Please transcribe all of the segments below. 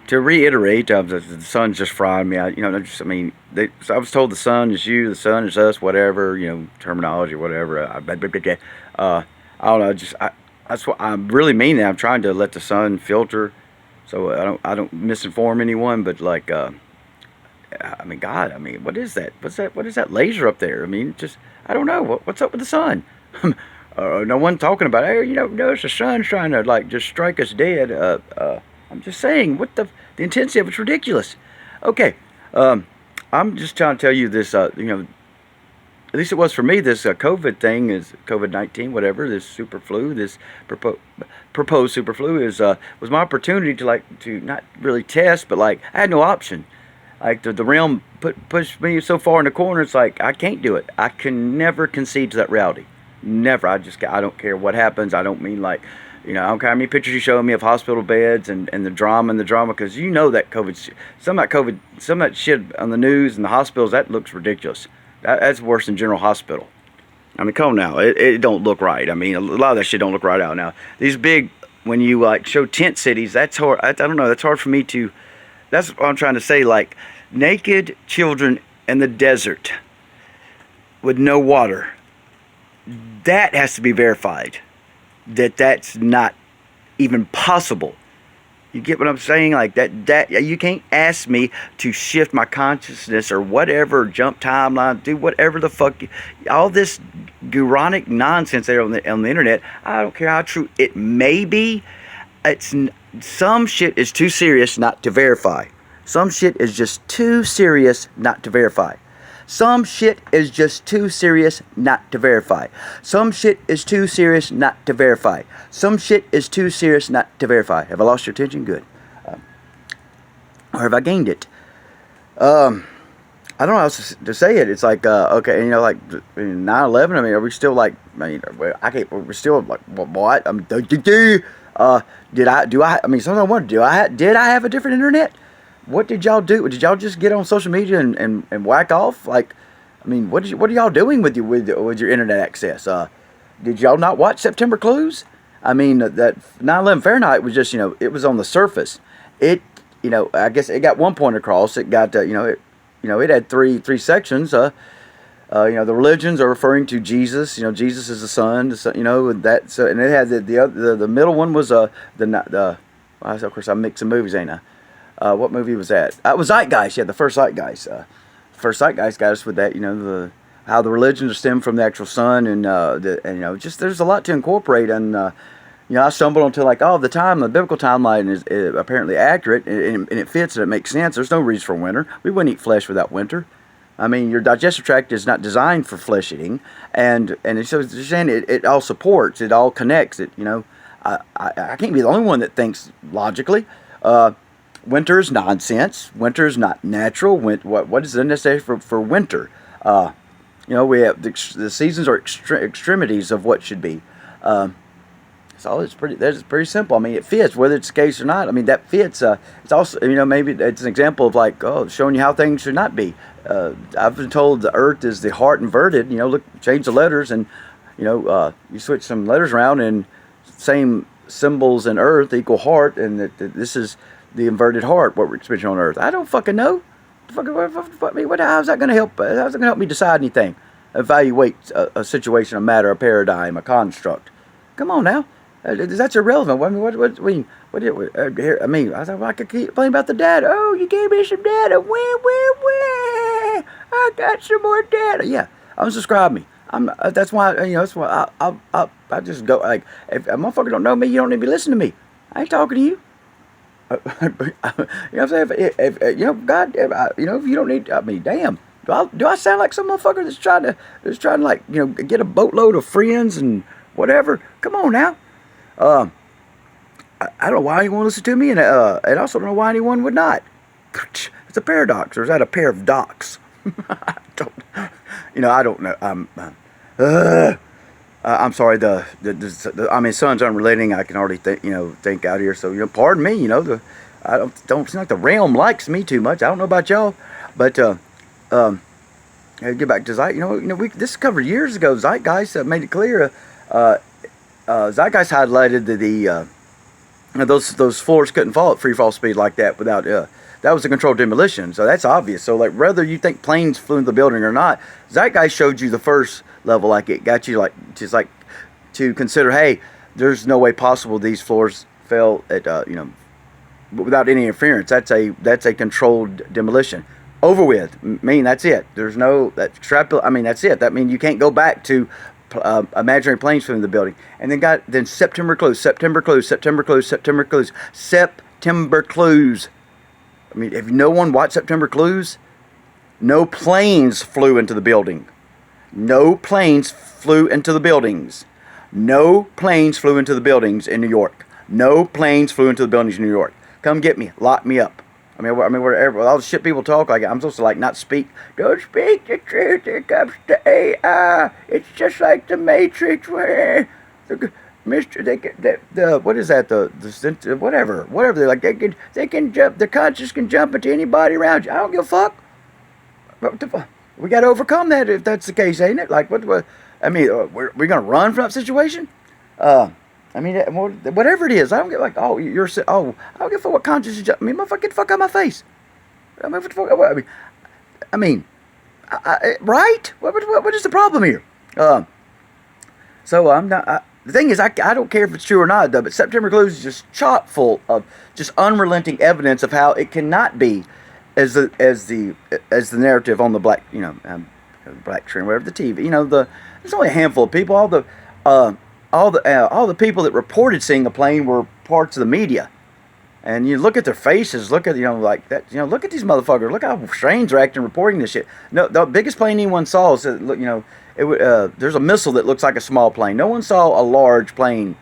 To reiterate, the sun's just frying me out. So I was told the sun is you, the sun is us, whatever, terminology, whatever. I don't know. That's what I really mean. That I'm trying to let the sun filter, so I don't misinform anyone. But like, God, what is that? What is that laser up there? Just I don't know. What's up with the sun? No one talking about. Hey, notice the sun's trying to like just strike us dead. I'm just saying, the intensity of it's ridiculous. Okay, I'm just trying to tell you this. At least it was for me. This COVID thing is COVID-19, whatever. This super flu, this proposed super flu was my opportunity to not really test, but like I had no option. Like the realm pushed me so far in the corner. It's like I can't do it. I can never concede to that reality. Never. I don't care what happens. I don't mean like, I don't care how many pictures you show me of hospital beds and the drama because that some of that shit on the news and the hospitals, that looks ridiculous. That's worse than General Hospital. Come on now, it don't look right. A lot of that shit don't look right out now. These big, when you like show tent cities, that's hard. I don't know. That's hard for me to. That's what I'm trying to say. Like naked children in the desert with no water. That has to be verified. That's not even possible. You get what I'm saying? Like that you can't ask me to shift my consciousness or whatever, jump timeline, do whatever the fuck. All this guronic nonsense there on the internet. I don't care how true it may be. Some shit is too serious not to verify. Some shit is just too serious not to verify. Some shit is just too serious not to verify. Some shit is too serious not to verify. Some shit is too serious not to verify. Have I lost your attention? Good. Or have I gained it? I don't know how else to say it. It's like, okay, like 9/11. Are we still like, I can't, we're still like, what? Did sometimes I wonder, did I have a different internet? What did y'all do? Did y'all just get on social media and whack off? Like, what are y'all doing with your internet access? Did y'all not watch September Clues? That 9/11 Fahrenheit was just, it was on the surface. It, I guess it got one point across. It got, it had three sections. The religions are referring to Jesus. Jesus is the Son. That. So, and it had the middle one was of course I'm mixing movies, ain't I? What movie was that? It was Zeitgeist. Yeah, the first Zeitgeist. First Zeitgeist got us with that. How the religions are stemmed from the actual sun, and just there's a lot to incorporate. And I stumbled onto the biblical timeline is apparently accurate, and it fits and it makes sense. There's no reason for winter. We wouldn't eat flesh without winter. Your digestive tract is not designed for flesh eating, and so it all supports, it all connects. I can't be the only one that thinks logically. Winter is nonsense. Winter is not natural. What is necessary for winter? We have the seasons are extremities of what should be. So that's pretty simple. It fits whether it's the case or not. That fits. It's also maybe it's an example of showing you how things should not be. I've been told the Earth is the heart inverted. Look, change the letters and you switch some letters around and same symbols in Earth equal heart, and this is the inverted heart, what we're experiencing on Earth. I don't fucking know. How's that going to help? How's it going to help me decide anything? Evaluate a situation, a matter, a paradigm, a construct. Come on now. That's irrelevant. I thought I could keep playing about the data. Oh, you gave me some data. Where? I got some more data. Yeah, unsubscribe me. That's why. That's why I just go like, if a motherfucker don't know me, you don't need to be listening to me. I ain't talking to you. What I'm saying? If God, if you don't need, damn. Do I sound like some motherfucker that's trying to like, get a boatload of friends and whatever? Come on now. I don't know why anyone listen to me, and I also don't know why anyone would not. It's a paradox, or is that a pair of docks? I don't know. I'm sorry. Sun's unrelating. I can already think out here. So pardon me. I don't seem like the realm likes me too much. I don't know about y'all, but get back to Zeitgeist. This covered years ago. Zeitgeist made it clear. Zeitgeist highlighted those floors couldn't fall at free fall speed like that without. That was a controlled demolition, so that's obvious. So like whether you think planes flew into the building or not, that guy showed you the first level, like it got you like just like to consider, hey, there's no way possible these floors fell at without any interference. That's a controlled demolition. Over with. Mean that's it. There's no that extrapolate. I mean that's it. That means you can't go back to imaginary planes flew in the building. And then September clues, September clues, September clues, September clues, September clues. I mean, have no one watched September clues? No planes flew into the building. No planes flew into the buildings. No planes flew into the buildings in New York. No planes flew into the buildings in New York. Come get me. Lock me up. I mean, whatever. All the shit people talk like, I'm supposed to like not speak. Don't speak the truth. Here comes the AI. It's just like the Matrix where Mr. What is that? The whatever. They're like they can jump. The conscious can jump into anybody around you. I don't give a fuck. What the fuck? We got to overcome that if that's the case, ain't it? Like what? I mean, we're gonna run from that situation. I mean, whatever it is, I don't get like, oh, I don't give a fuck what conscious is. I mean, motherfucker, get the fuck out of my face. I mean, what the fuck? I mean, right? What is the problem here? So I'm not. The thing is, I don't care if it's true or not, though. But September Clues is just chock full of just unrelenting evidence of how it cannot be, as the narrative on the black, black trend, whatever the TV. There's only a handful of people. All the people that reported seeing the plane were parts of the media, and you look at their faces, look at like that, look at these motherfuckers, look how strange they're acting reporting this shit. No, the biggest plane anyone saw is there's a missile that looks like a small plane. No one saw a large plane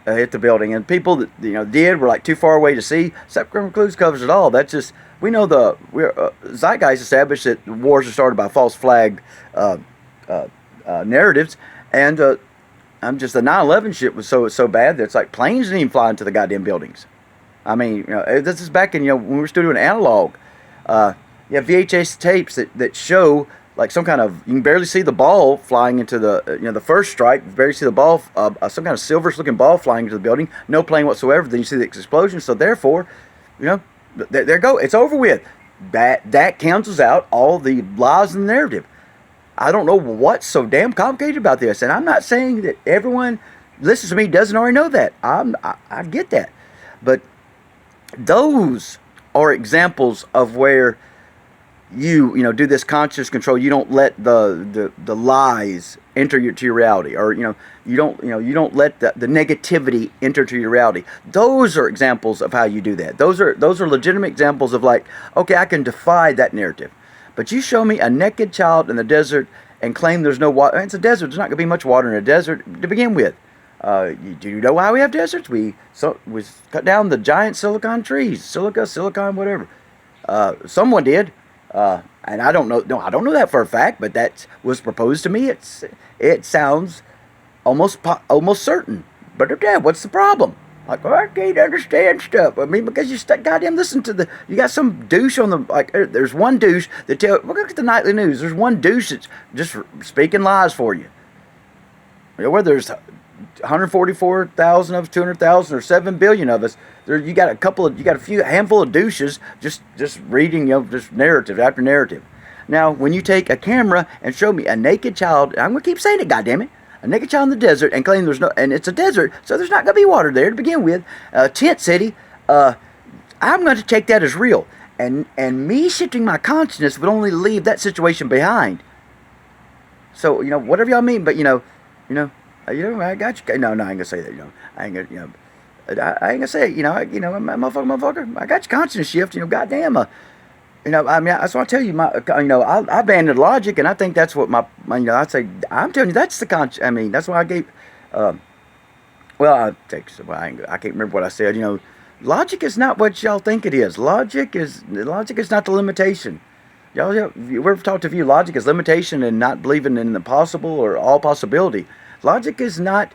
hit the building, and people that did were like too far away to see. September Clues covers it all. That's just we know Zeitgeist established that wars are started by false flag narratives, and I'm just the 9/11 shit was so bad that it's like planes didn't even fly into the goddamn buildings. I mean, this is back in when we were still doing analog. You have VHS tapes that show like some kind of, you can barely see the ball flying into the first strike. You barely see the ball, some kind of silverish looking ball flying into the building. No plane whatsoever. Then you see the explosion. So therefore, there go. It's over with. That cancels out all the lies in the narrative. I don't know what's so damn complicated about this, and I'm not saying that everyone listens to me doesn't already know that. I get that, but those are examples of where you do this conscious control. You don't let the lies enter to your reality, or you don't let the negativity enter to your reality. Those are examples of how you do that. Those are legitimate examples of like, okay, I can defy that narrative. But you show me a naked child in the desert and claim there's no water. It's a desert. There's not going to be much water in a desert to begin with. Do you know why we have deserts? We cut down the giant silicon trees, silicon, whatever. Someone did, and I don't know. No, I don't know that for a fact, but that was proposed to me. It sounds almost certain. But yeah, what's the problem? Like, I can't understand stuff. I mean, because you goddamn listen to you got some douche on the, like, there's one douche that look at the nightly news. There's one douche that's just speaking lies for you. Whether there's 144,000 of us, 200,000, or 7 billion of us, you got a handful of douches just reading, just narrative after narrative. Now, when you take a camera and show me a naked child, I'm going to keep saying it, goddammit, a naked child in the desert and claim and it's a desert, so there's not going to be water there to begin with. Tent city, I'm going to take that as real. And me shifting my consciousness would only leave that situation behind. So, whatever y'all mean, but, I got you. No, I ain't going to say that, I ain't going to, I ain't going to say it, motherfucker, I got your consciousness shift, goddamn, I mean, that's what I tell you. I abandoned logic, and I think that's what I'd say. I'm telling you, that's the I mean, that's why I gave. I can't remember what I said. Logic is not what y'all think it is. Logic is not the limitation. We're taught to view logic as limitation and not believing in the possible or all possibility. Logic is not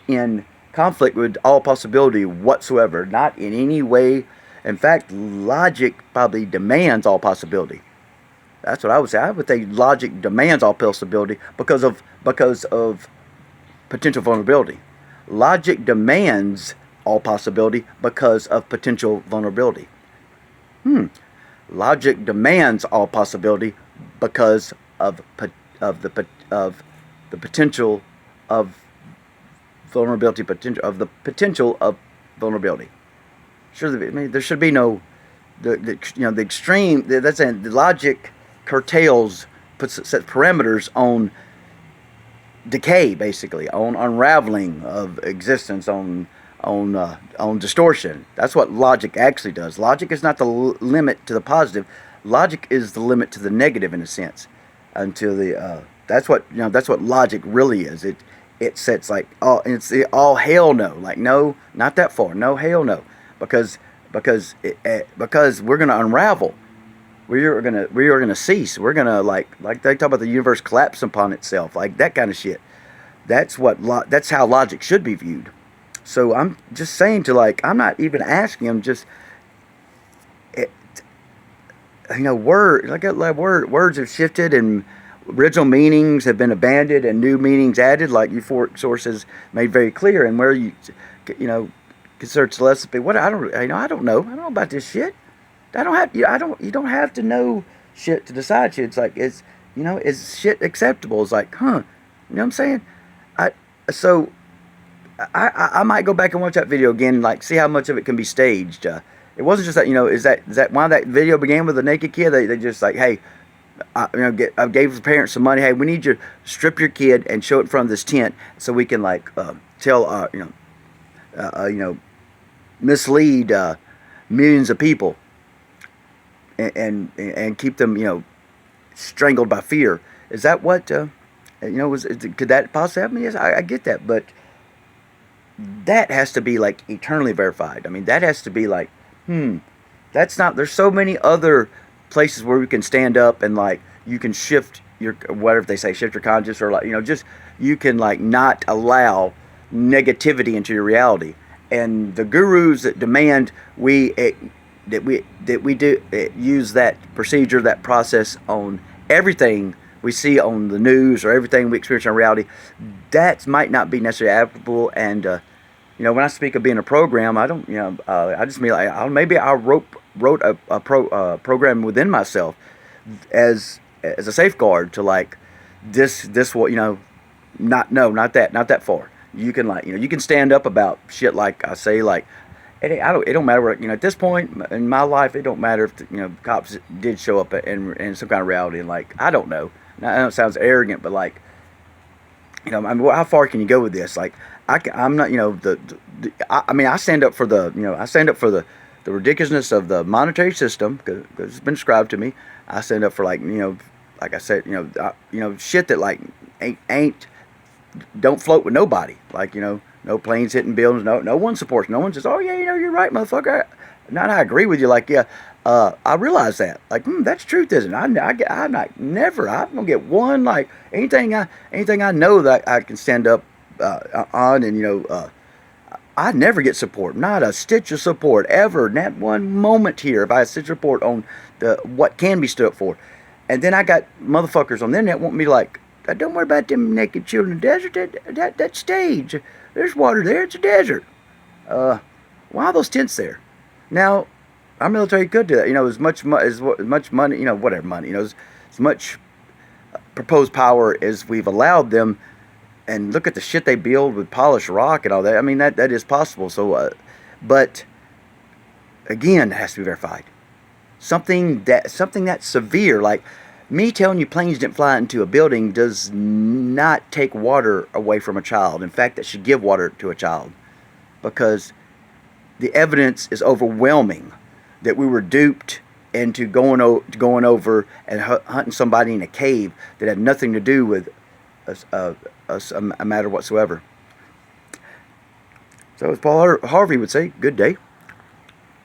in conflict with all possibility whatsoever. Not in any way. In fact, logic probably demands all possibility. That's what I would say. I would think logic demands all possibility because of potential vulnerability. Logic demands all possibility because of potential vulnerability. Logic demands all possibility because of the potential of vulnerability, the potential of vulnerability. Sure, I mean, there should be no the extreme. That's the logic curtails, sets parameters on decay, basically, on unraveling of existence, on distortion. That's what logic actually does. Logic is not the limit to the positive. Logic is the limit to the negative, in a sense. Until the that's what that's what logic really is. It sets like all hell no, like no, not that far, no, hell no, because we're gonna unravel. We are gonna cease. We're gonna like they talk about the universe collapsing upon itself, like that kind of shit. That's how logic should be viewed. So I'm just saying I'm not even asking them, just it, words have shifted and original meanings have been abandoned and new meanings added, like euphoric sources made very clear. And where you consider telepathy, what I don't know about this shit. You don't have to know shit to decide shit. It's like is shit acceptable? It's like, huh? You know what I'm saying? I might go back and watch that video again, like see how much of it can be staged. It wasn't just that, is that why that video began with a naked kid? They just like, hey, I gave the parents some money. Hey, we need you to strip your kid and show it in front of this tent so we can tell mislead millions of people and keep them strangled by fear. Is that what could that possibly happen? Yes, I get that, but that has to be like eternally verified. I mean, that has to be like, that's not. There's so many other places where we can stand up and like you can shift your whatever they say, shift your conscience, or just you can like not allow negativity into your reality. And the gurus that demand that we do use that procedure, that process on everything we see on the news or everything we experience in reality, that might not be necessarily applicable. And when I speak of being a program, I don't I just mean like maybe I wrote a program within myself as a safeguard to like this what not that far. You can you can stand up about shit like I say, like it don't matter what, at this point in my life, it don't matter if cops did show up in some kind of reality, and like I don't know. Now, I know it sounds arrogant, but like I mean, how far can you go with this? Like I'm not I stand up for the ridiculousness of the monetary system because it's been described to me. I stand up for like I said, shit that like ain't don't float with nobody. Like no planes hitting buildings. No one supports. No one says, oh yeah, you're right, motherfucker. Not I agree with you. Like yeah, I realize that. Like that's truth, isn't it? I'm gonna get one like anything I know that I can stand up on, and I never get support. Not a stitch of support ever. Not one moment here if I stitch support on what can be stood up for. And then I got motherfuckers on the internet want me to like, don't worry about them naked children in the desert. That stage. There's water there. It's a desert. Why are those tents there? Now, our military could do that. As much money, whatever money, as much proposed power as we've allowed them. And look at the shit they build with polished rock and all that. I mean, that is possible. So, but again, it has to be verified. Something that's severe, like me telling you planes didn't fly into a building, does not take water away from a child. In fact, that should give water to a child, because the evidence is overwhelming that we were duped into going over and hunting somebody in a cave that had nothing to do with a matter whatsoever. So as Paul Harvey would say, good day.